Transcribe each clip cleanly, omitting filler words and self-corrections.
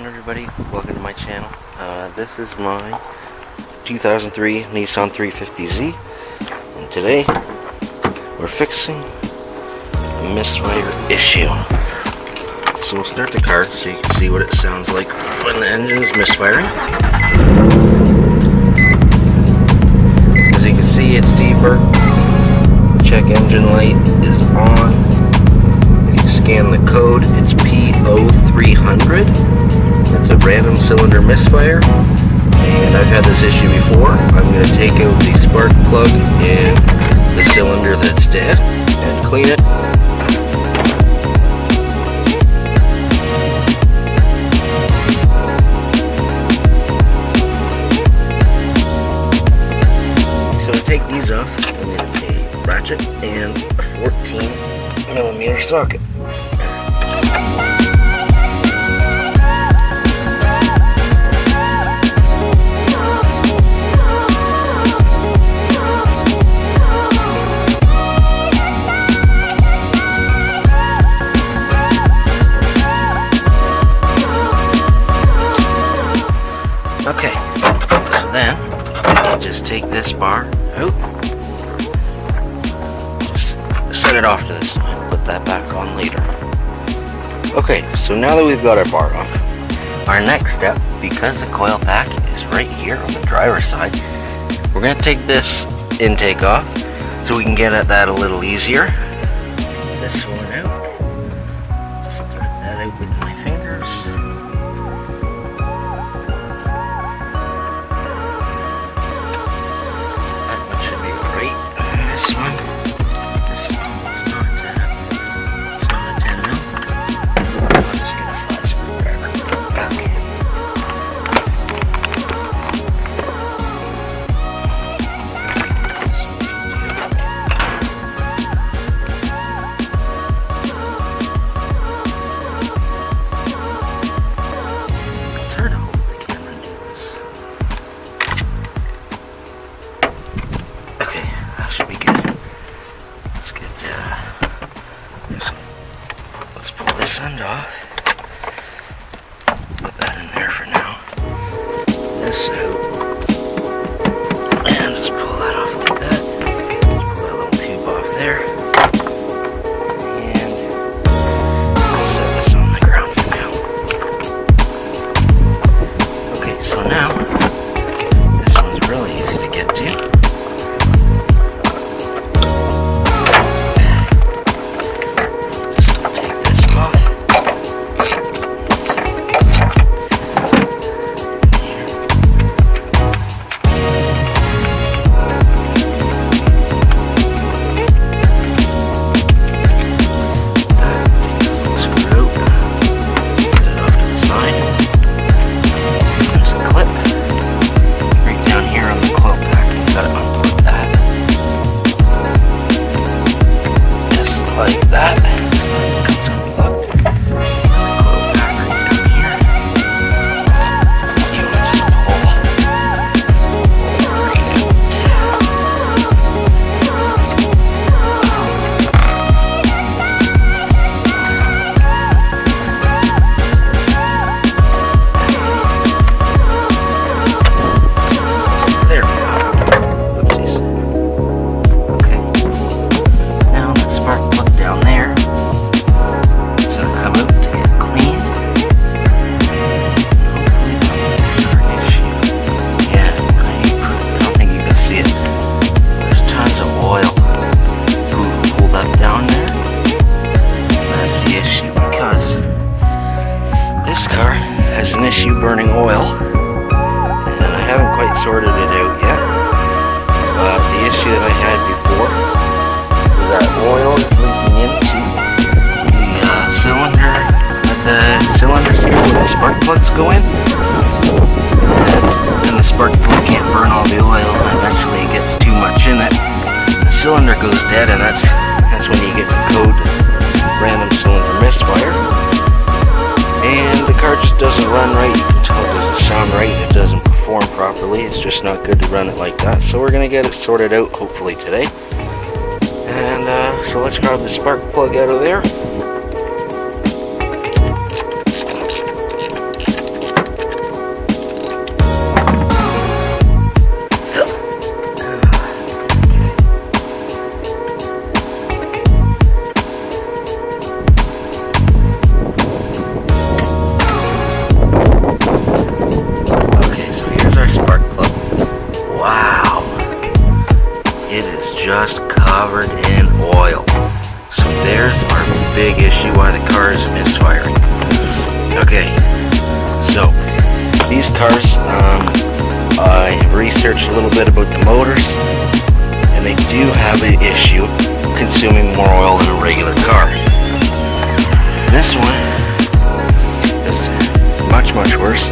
on, everybody? Welcome to my channel. This is my 2003 Nissan 350Z, and today we're fixing a misfire issue. So we'll start the car so you can see what it sounds like when the engine is misfiring. As you can see, it's deeper. Check engine light is on. Scan the code, it's P0300. It's a random cylinder misfire, and I've had this issue before. I'm going to take out the spark plug and the cylinder that's dead and clean it. So to take these off, I need a ratchet and a 14mm socket. Okay, so then you just take this bar out, just set it off to this side, put that back on later. Okay, so now that we've got our bar off, our next step, because the coil pack is right here on the driver's side, we're going to take this intake off so we can get at that a little easier. This one out, just thread that out with my fingers. This one is not a 10 mil. I'll just get a flat screwdriver. Okay. It's hard to hold the camera and do this. Okay, that should be good. Let's pull this end off. Put that in there for now. This out. And just pull that off like that. Just pull that little tube off there. And I'll set this on the ground for now. Okay, so now this one's really easy to get to. Issue burning oil, and I haven't quite sorted it out yet. The issue that I had before was that oil is leaking into the cylinder, the cylinder here where the spark plugs go in, and the spark plug can't burn all the oil, and eventually it gets too much in it. The cylinder goes dead, and that's when you get the code random cylinder misfire. And the car just doesn't run right. You can tell it doesn't sound right. It doesn't perform properly. It's just not good to run it like that. So we're going to get it sorted out hopefully today. And so let's grab the spark plug out of there. So these cars, I researched a little bit about the motors, and they do have an issue consuming more oil than a regular car. This one is much worse.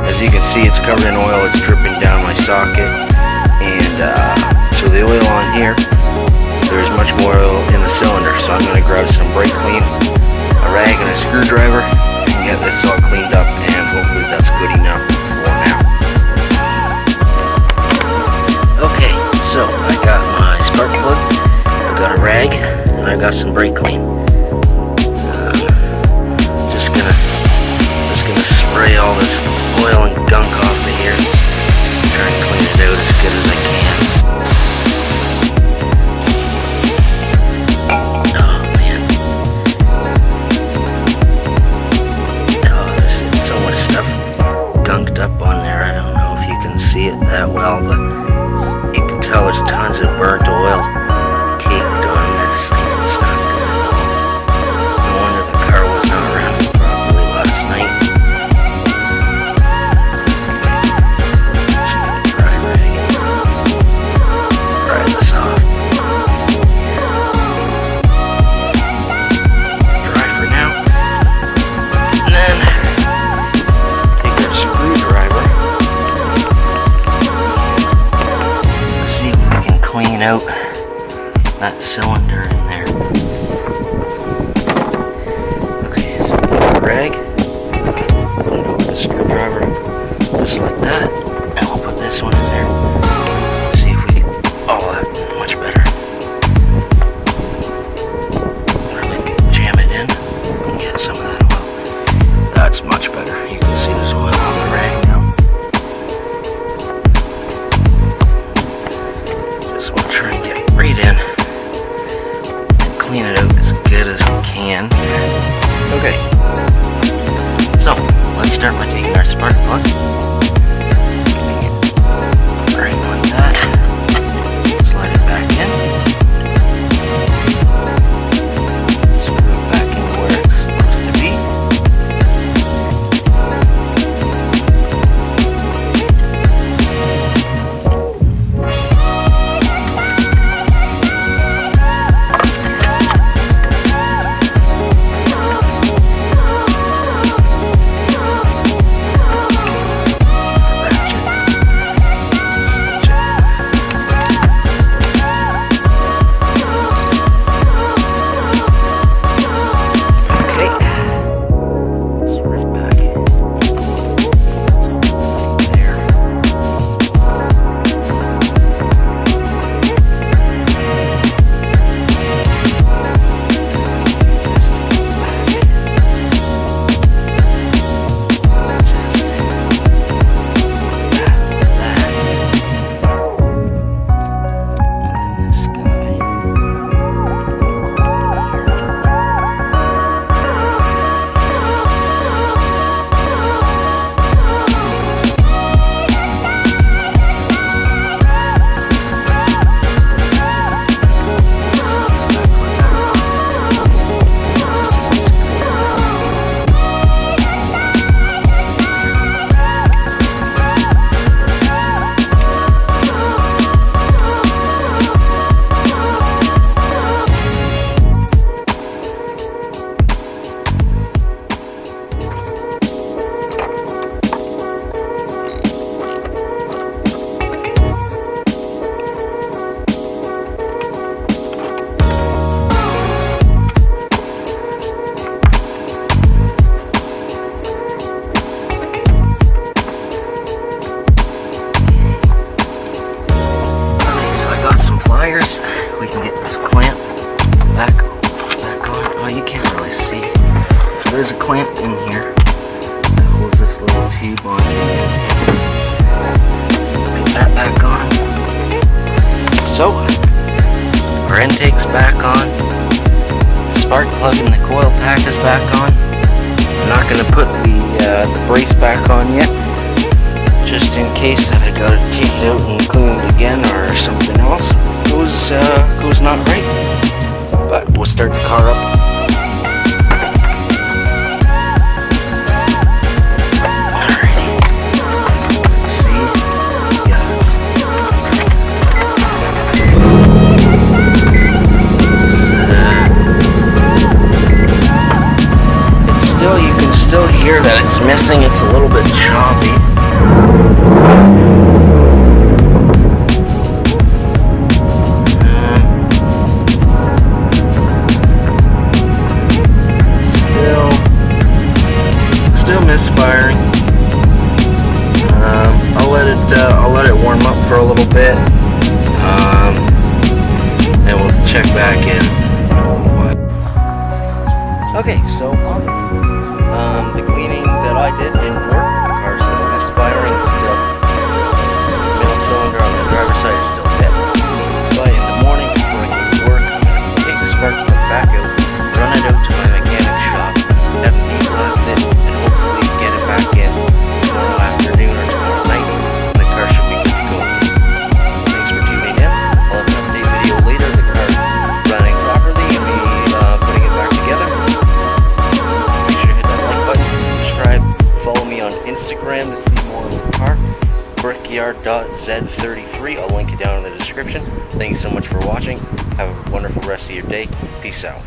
As you can see, it's covered in oil. It's dripping down my socket, and so the oil on here, there's much more oil in the cylinder. So I'm going to grab some brake clean, a rag, and a screwdriver, and get this all cleaned up, and hopefully that's good enough for now. Okay, so I got my spark plug, I got a rag, and I got some brake clean. Just gonna spray all this oil and gunk off of here. Try and clean it out as good as I can. Oh man. Oh, there's so much stuff gunked up on there. I don't know if you can see it that well, but you can tell there's tons of burnt oil caked on this thing. It's not good at all. No wonder the car was not around properly last night. Out that cylinder in there. Okay, so take the rag, put it over the screwdriver, just like that, and we'll put this one in there. See if we can, oh, that's much better. Really jam it in and get some of that oil. That's much better. You can see there's oil on the rag now. We'll try and get right in and clean it out as good as we can. Okay, so let's start by taking our spark plug, right like that, slide it back in, screw it back in where it's supposed to be. We can get this clamp back on. Oh, you can't really see. So there's a clamp in here that holds this little tube on. So put that back on. So our intake's back on. The spark plug in the coil pack is back on. I'm not going to put the brace back on yet, just in case that I gotta take it out and clean it again or something else goes not right. But we'll start the car up. still hear that it's missing. It's a little bit choppy. Still misfiring. I'll let it warm up for a little bit, and we'll check back in. Okay, so the cleaning that I did didn't work. The car's still misfiring. Still, middle cylinder on the driver's side is still hit. But in the morning before I go to work, I'm gonna take the spark plug back out, run it out to my mechanic shop, have it blasted, and hopefully get it back in tomorrow afternoon or tomorrow night. The car should be good to go. Thanks for tuning in. I'll have an update video later. The car's running properly and me putting it back together. Make sure to hit that like button, subscribe, follow me on Instagram to see more of the car. Brickyard.z33. I'll link it down in the description. Thank you so much for watching. Have a wonderful rest of your day. Peace out.